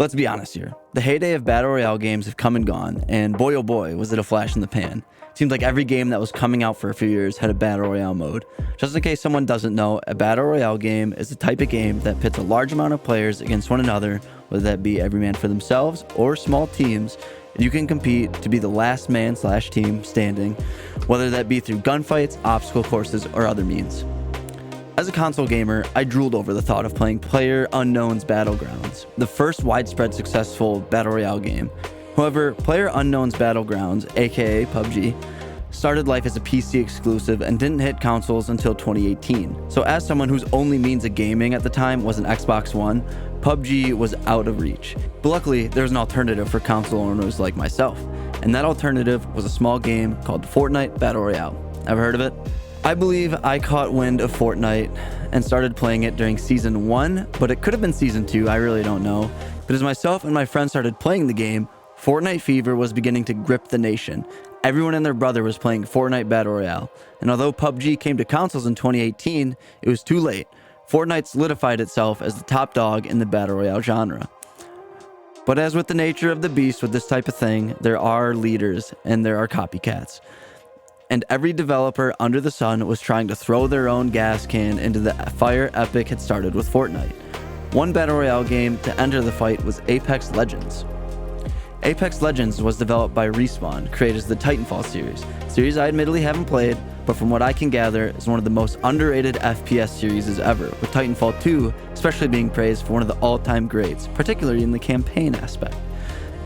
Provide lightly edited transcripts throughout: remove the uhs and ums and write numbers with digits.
Let's be honest here. The heyday of Battle Royale games have come and gone, and boy oh boy, was it a flash in the pan. It seemed like every game that was coming out for a few years had a Battle Royale mode. Just in case someone doesn't know, a Battle Royale game is the type of game that pits a large amount of players against one another, whether that be every man for themselves or small teams. You can compete to be the last man/team standing, whether that be through gunfights, obstacle courses, or other means. As a console gamer, I drooled over the thought of playing PlayerUnknown's Battlegrounds, the first widespread successful Battle Royale game. However, PlayerUnknown's Battlegrounds, aka PUBG, started life as a PC exclusive and didn't hit consoles until 2018. So as someone whose only means of gaming at the time was an Xbox One, PUBG was out of reach. But luckily, there was an alternative for console owners like myself, and that alternative was a small game called Fortnite Battle Royale. Ever heard of it? I believe I caught wind of Fortnite and started playing it during Season 1, but it could have been Season 2, I really don't know. But as myself and my friends started playing the game, Fortnite fever was beginning to grip the nation. Everyone and their brother was playing Fortnite Battle Royale, and although PUBG came to consoles in 2018, it was too late. Fortnite solidified itself as the top dog in the Battle Royale genre. But as with the nature of the beast with this type of thing, there are leaders and there are copycats. And every developer under the sun was trying to throw their own gas can into the fire Epic had started with Fortnite. One Battle Royale game to enter the fight was Apex Legends. Apex Legends was developed by Respawn, creators of the Titanfall series I admittedly haven't played, but from what I can gather is one of the most underrated FPS series ever, with Titanfall 2 especially being praised for one of the all-time greats, particularly in the campaign aspect.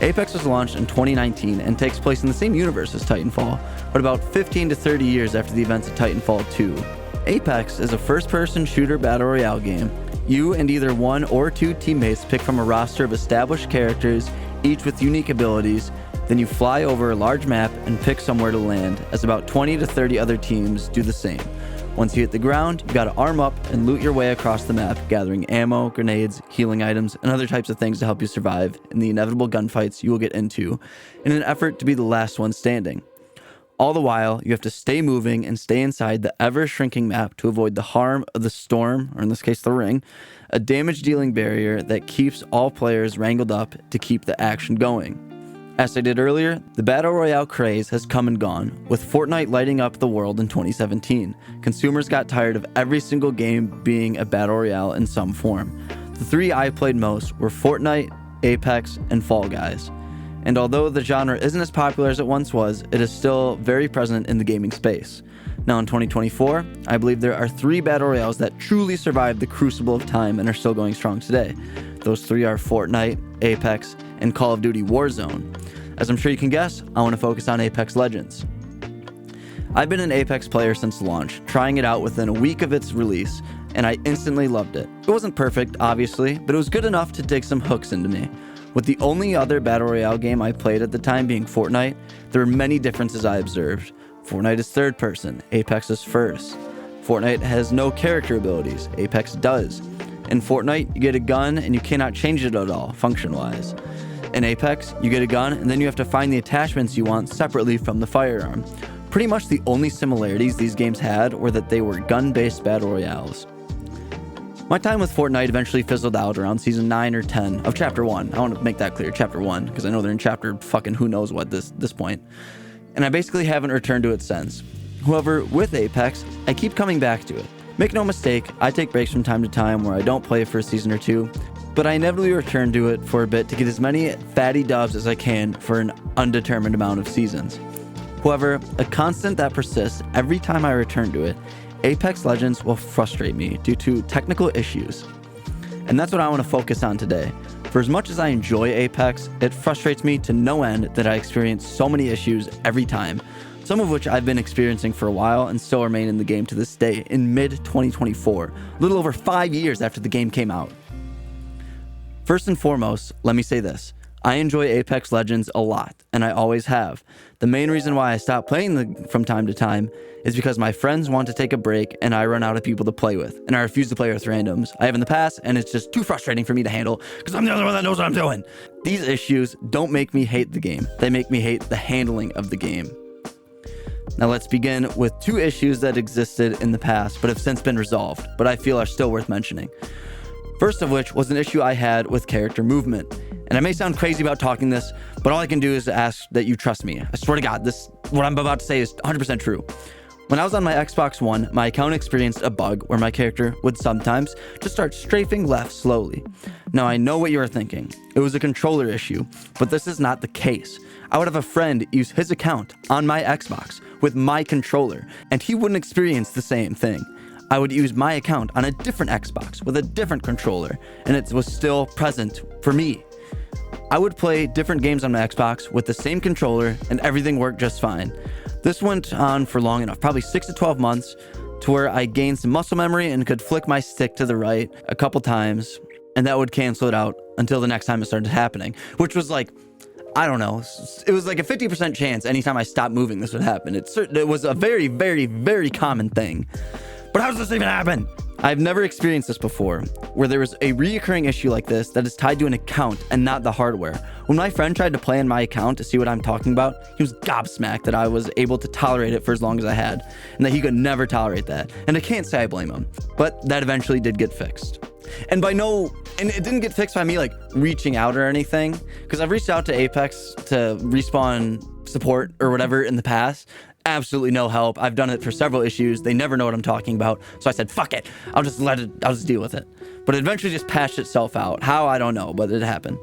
Apex was launched in 2019 and takes place in the same universe as Titanfall, but about 15 to 30 years after the events of Titanfall 2. Apex is a first-person shooter battle royale game. You and either one or two teammates pick from a roster of established characters, each with unique abilities. Then you fly over a large map and pick somewhere to land, as about 20 to 30 other teams do the same. Once you hit the ground, you gotta arm up and loot your way across the map, gathering ammo, grenades, healing items, and other types of things to help you survive in the inevitable gunfights you will get into, in an effort to be the last one standing. All the while, you have to stay moving and stay inside the ever-shrinking map to avoid the harm of the storm, or in this case the ring, a damage-dealing barrier that keeps all players wrangled up to keep the action going. As I did earlier, the Battle Royale craze has come and gone, with Fortnite lighting up the world in 2017. Consumers got tired of every single game being a Battle Royale in some form. The three I played most were Fortnite, Apex, and Fall Guys. And although the genre isn't as popular as it once was, it is still very present in the gaming space. Now in 2024, I believe there are three Battle Royales that truly survived the crucible of time and are still going strong today. Those three are Fortnite, Apex, and Call of Duty Warzone. As I'm sure you can guess, I want to focus on Apex Legends. I've been an Apex player since launch, trying it out within a week of its release, and I instantly loved it. It wasn't perfect, obviously, but it was good enough to dig some hooks into me. With the only other Battle Royale game I played at the time being Fortnite, there were many differences I observed. Fortnite is third person, Apex is first. Fortnite has no character abilities, Apex does. In Fortnite, you get a gun and you cannot change it at all, function-wise. In Apex, you get a gun and then you have to find the attachments you want separately from the firearm. Pretty much the only similarities these games had were that they were gun-based battle royales. My time with Fortnite eventually fizzled out around season 9 or 10 of chapter 1. I want to make that clear, chapter 1, because I know they're in chapter fucking who knows what this point. And I basically haven't returned to it since. However, with Apex, I keep coming back to it. Make no mistake, I take breaks from time to time where I don't play for a season or two, but I inevitably return to it for a bit to get as many fatty dubs as I can for an undetermined amount of seasons. However, a constant that persists every time I return to it, Apex Legends will frustrate me due to technical issues. And that's what I want to focus on today. For as much as I enjoy Apex, it frustrates me to no end that I experience so many issues every time, some of which I've been experiencing for a while and still remain in the game to this day in mid-2024, a little over 5 years after the game came out. First and foremost, let me say this. I enjoy Apex Legends a lot, and I always have. The main reason why I stopped playing from time to time is because my friends want to take a break and I run out of people to play with, and I refuse to play with randoms. I have in the past, and it's just too frustrating for me to handle because I'm the only one that knows what I'm doing. These issues don't make me hate the game. They make me hate the handling of the game. Now let's begin with two issues that existed in the past but have since been resolved, but I feel are still worth mentioning. First of which was an issue I had with character movement. And I may sound crazy about talking this, but all I can do is ask that you trust me. I swear to God, what I'm about to say is 100% true. When I was on my Xbox One, my account experienced a bug where my character would sometimes just start strafing left slowly. Now, I know what you are thinking. It was a controller issue, but this is not the case. I would have a friend use his account on my Xbox with my controller, and he wouldn't experience the same thing. I would use my account on a different Xbox with a different controller, and it was still present for me. I would play different games on my Xbox with the same controller, and everything worked just fine. This went on for long enough, probably 6 to 12 months, to where I gained some muscle memory and could flick my stick to the right a couple times, and that would cancel it out until the next time it started happening, which was like, I don't know, it was like a 50% chance anytime I stopped moving this would happen. It was a very, very, very common thing. But how does this even happen? I've never experienced this before, where there was a reoccurring issue like this that is tied to an account and not the hardware. When my friend tried to play on my account to see what I'm talking about, he was gobsmacked that I was able to tolerate it for as long as I had, and that he could never tolerate that. And I can't say I blame him, but that eventually did get fixed. And it didn't get fixed by me like reaching out or anything, because I've reached out to Apex to respawn support or whatever in the past. Absolutely no help. I've done it for several issues. They never know what I'm talking about. So I said, fuck it. I'll just deal with it. But it eventually just patched itself out. How, I don't know, but it happened.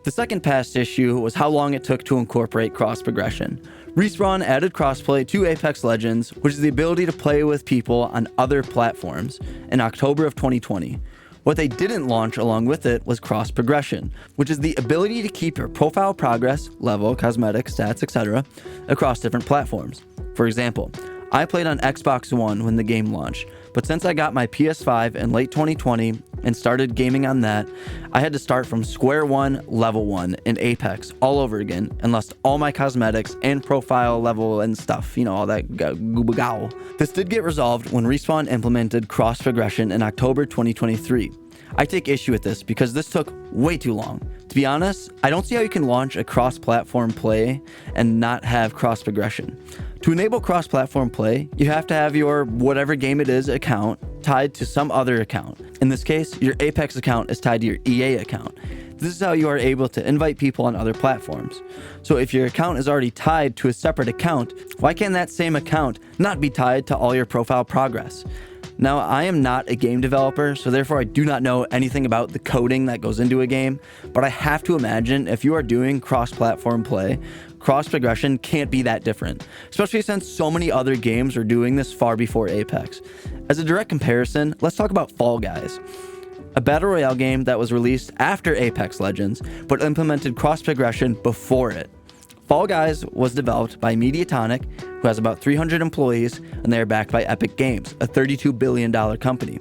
The second patched issue was how long it took to incorporate cross progression. Respawn added crossplay to Apex Legends, which is the ability to play with people on other platforms, in October of 2020. What they didn't launch along with it was cross progression, which is the ability to keep your profile progress, level, cosmetics, stats, etc. across different platforms. For example, I played on Xbox One when the game launched, but since I got my PS5 in late 2020 and started gaming on that, I had to start from square one, level 1 in Apex all over again and lost all my cosmetics and profile level and stuff, all that gooba. This did get resolved when Respawn implemented cross progression in October 2023. I take issue with this because this took way too long. To be honest, I don't see how you can launch a cross-platform play and not have cross progression. To enable cross-platform play, you have to have your whatever game it is account tied to some other account. In this case, your Apex account is tied to your EA account. This is how you are able to invite people on other platforms. So if your account is already tied to a separate account, why can't that same account not be tied to all your profile progress? Now, I am not a game developer, so therefore I do not know anything about the coding that goes into a game, but I have to imagine if you are doing cross-platform play, cross progression can't be that different, especially since so many other games are doing this far before Apex. As a direct comparison, let's talk about Fall Guys, a battle royale game that was released after Apex Legends, but implemented cross progression before it. Fall Guys was developed by Mediatonic, who has about 300 employees, and they are backed by Epic Games, a $32 billion company.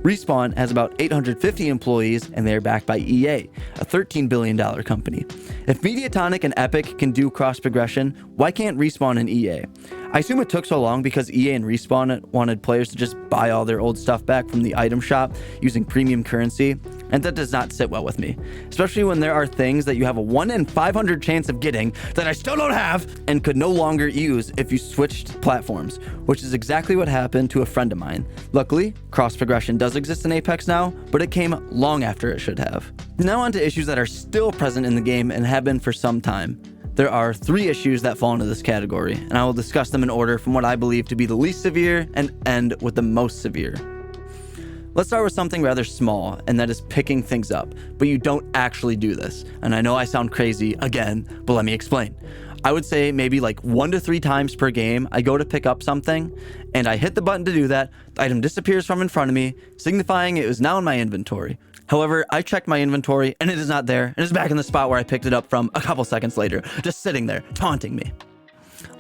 Respawn has about 850 employees, and they are backed by EA, a $13 billion company. If Mediatonic and Epic can do cross progression, why can't Respawn and EA? I assume it took so long because EA and Respawn wanted players to just buy all their old stuff back from the item shop using premium currency, and that does not sit well with me, especially when there are things that you have a 1 in 500 chance of getting that I still don't have and could no longer use if you switched platforms, which is exactly what happened to a friend of mine. Luckily, cross progression does exist in Apex now, but it came long after it should have. Now on to issues that are still present in the game and have been for some time. There are 3 issues that fall into this category, and I will discuss them in order from what I believe to be the least severe and end with the most severe. Let's start with something rather small, and that is picking things up, but you don't actually do this. And I know I sound crazy again, but let me explain. I would say maybe like 1 to 3 times per game, I go to pick up something, and I hit the button to do that, the item disappears from in front of me, signifying it is now in my inventory. However, I checked my inventory, and it is not there, and it's back in the spot where I picked it up from a couple seconds later, just sitting there, taunting me.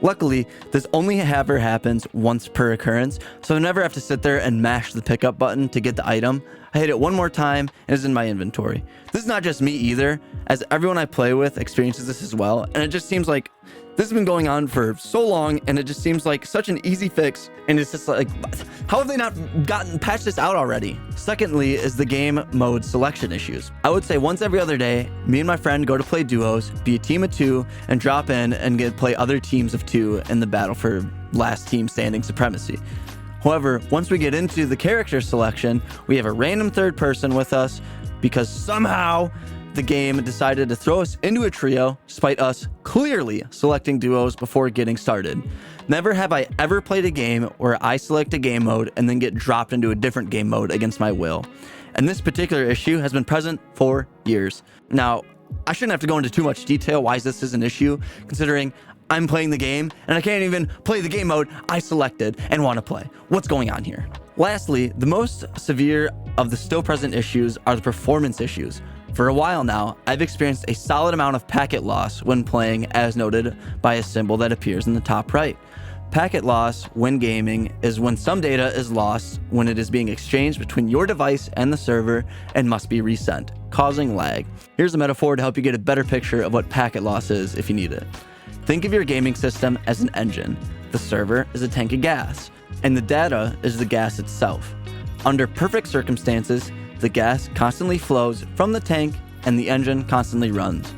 Luckily, this only ever happens once per occurrence, so I never have to sit there and mash the pickup button to get the item. I hit it one more time and it's in my inventory. This is not just me either, as everyone I play with experiences this as well, and it just seems like this has been going on for so long, and it just seems like such an easy fix, and it's just like, how have they not patched this out already? Secondly is the game mode selection issues. I would say once every other day, me and my friend go to play duos, be a team of 2, and drop in and play other teams of 2 in the battle for last team standing supremacy. However, once we get into the character selection, we have a random third person with us because somehow the game decided to throw us into a trio despite us clearly selecting duos before getting started. Never have I ever played a game where I select a game mode and then get dropped into a different game mode against my will. And this particular issue has been present for years. Now, I shouldn't have to go into too much detail why this is an issue, considering I'm playing the game and I can't even play the game mode I selected and want to play. What's going on here? Lastly, the most severe of the still present issues are the performance issues. For a while now, I've experienced a solid amount of packet loss when playing, as noted by a symbol that appears in the top right. Packet loss when gaming is when some data is lost when it is being exchanged between your device and the server and must be resent, causing lag. Here's a metaphor to help you get a better picture of what packet loss is if you need it. Think of your gaming system as an engine. The server is a tank of gas, and the data is the gas itself. Under perfect circumstances, the gas constantly flows from the tank and the engine constantly runs.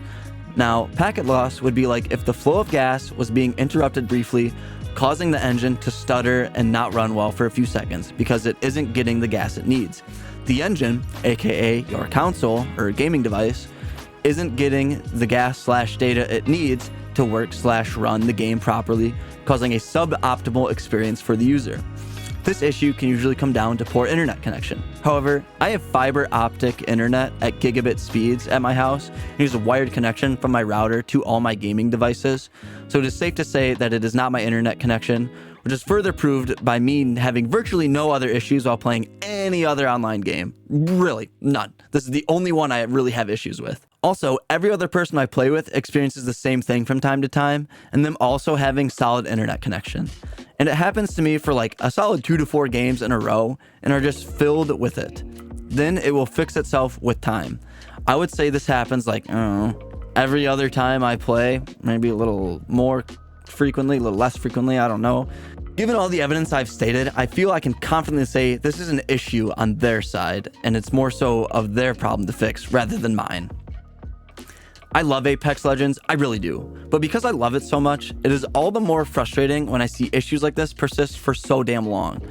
Now, packet loss would be like if the flow of gas was being interrupted briefly, causing the engine to stutter and not run well for a few seconds because it isn't getting the gas it needs. The engine, aka your console or gaming device, isn't getting the gas/data it needs to work/run the game properly, causing a suboptimal experience for the user. This issue can usually come down to poor internet connection. However, I have fiber optic internet at gigabit speeds at my house and use a wired connection from my router to all my gaming devices, so it is safe to say that it is not my internet connection, which is further proved by me having virtually no other issues while playing any other online game. Really, none. This is the only one I really have issues with. Also, every other person I play with experiences the same thing from time to time, and them also having solid internet connection. And it happens to me for like a solid 2 to 4 games in a row and are just filled with it. Then it will fix itself with time. I would say this happens like, I don't know, every other time I play, maybe a little more frequently, a little less frequently, I don't know. Given all the evidence I've stated, I feel I can confidently say this is an issue on their side, and it's more so of their problem to fix rather than mine. I love Apex Legends, I really do. But because I love it so much, it is all the more frustrating when I see issues like this persist for so damn long.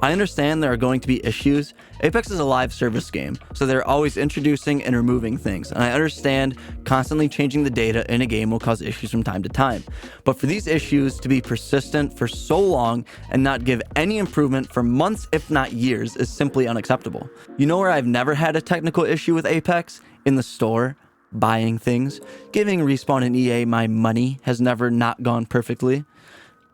I understand there are going to be issues. Apex is a live service game, so they're always introducing and removing things, and I understand constantly changing the data in a game will cause issues from time to time. But for these issues to be persistent for so long and not give any improvement for months, if not years, is simply unacceptable. You know where I've never had a technical issue with Apex? In the store. Buying things. Giving Respawn and EA my money has never not gone perfectly.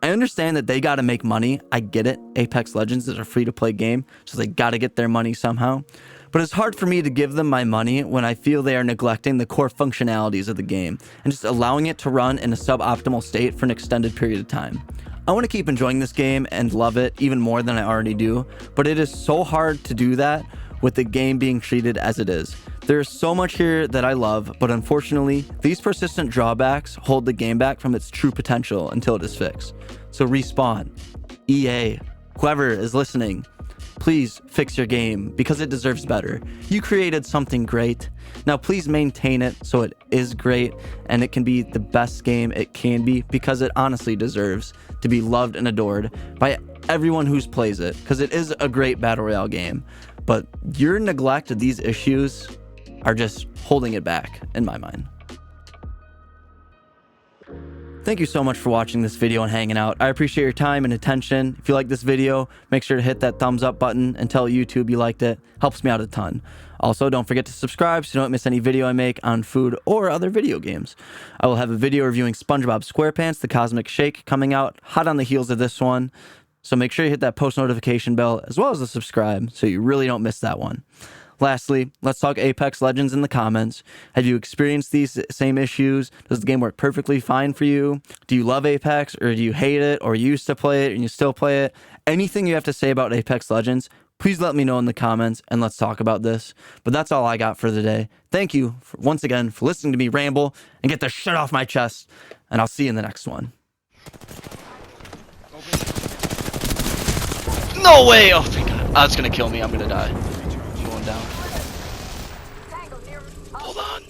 I understand that they gotta make money. I get it. Apex Legends is a free-to-play game, so they gotta get their money somehow. But it's hard for me to give them my money when I feel they are neglecting the core functionalities of the game and just allowing it to run in a suboptimal state for an extended period of time. I want to keep enjoying this game and love it even more than I already do, but it is so hard to do that with the game being treated as it is. There is so much here that I love, but unfortunately, these persistent drawbacks hold the game back from its true potential until it is fixed. So Respawn, EA, whoever is listening, please fix your game because it deserves better. You created something great. Now please maintain it so it is great and it can be the best game it can be because it honestly deserves to be loved and adored by everyone who plays it because it is a great Battle Royale game. But your neglect of these issues are just holding it back in my mind. Thank you so much for watching this video and hanging out. I appreciate your time and attention. If you like this video, make sure to hit that thumbs up button and tell YouTube you liked it. Helps me out a ton. Also, don't forget to subscribe so you don't miss any video I make on food or other video games. I will have a video reviewing SpongeBob SquarePants, The Cosmic Shake, coming out hot on the heels of this one. So make sure you hit that post notification bell as well as the subscribe so you really don't miss that one. Lastly, let's talk Apex Legends in the comments. Have you experienced these same issues? Does the game work perfectly fine for you? Do you love Apex or do you hate it or used to play it and you still play it? Anything you have to say about Apex Legends, please let me know in the comments and let's talk about this. But that's all I got for today. Thank you once again for listening to me ramble and get the shit off my chest. And I'll see you in the next one. No way! Oh my god. Oh, it's gonna kill me. I'm gonna die. I'm going down. Hold on.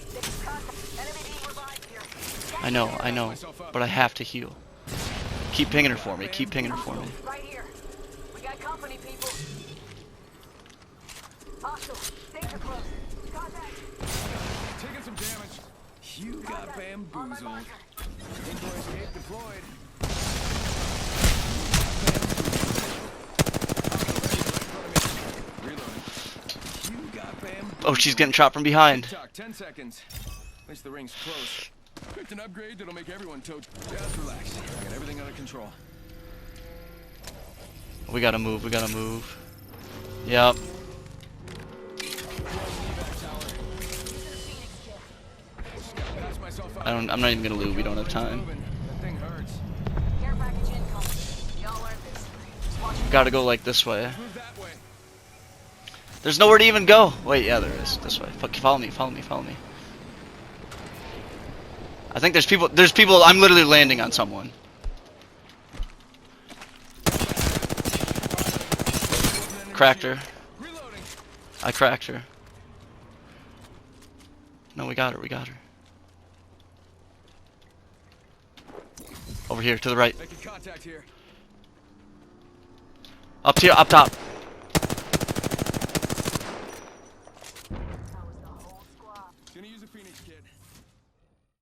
I know. But I have to heal. Keep pinging her for me. Keep pinging her for me. Taking some damage. You got bamboozled. Indoor escape deployed. Reloading. You got bamboozled. Oh, she's getting shot from behind. Talk, 10 seconds. At least the ring's close. Picked an upgrade that'll make everyone toad. Just relax. I got everything under control. We gotta move. We gotta move. Yep. I'm not even gonna loot. We don't have time. That thing hurts. Gotta go like this way. Move that way. There's nowhere to even go. Wait, yeah, there is. This way. Fuck, follow me. Follow me. Follow me. I think there's people. There's people. I'm literally landing on someone. Cracked her. Reloading. I cracked her. No, we got her. We got her. Over here, to the right. Making contact here. Up here, up top. Gonna use a Phoenix kit.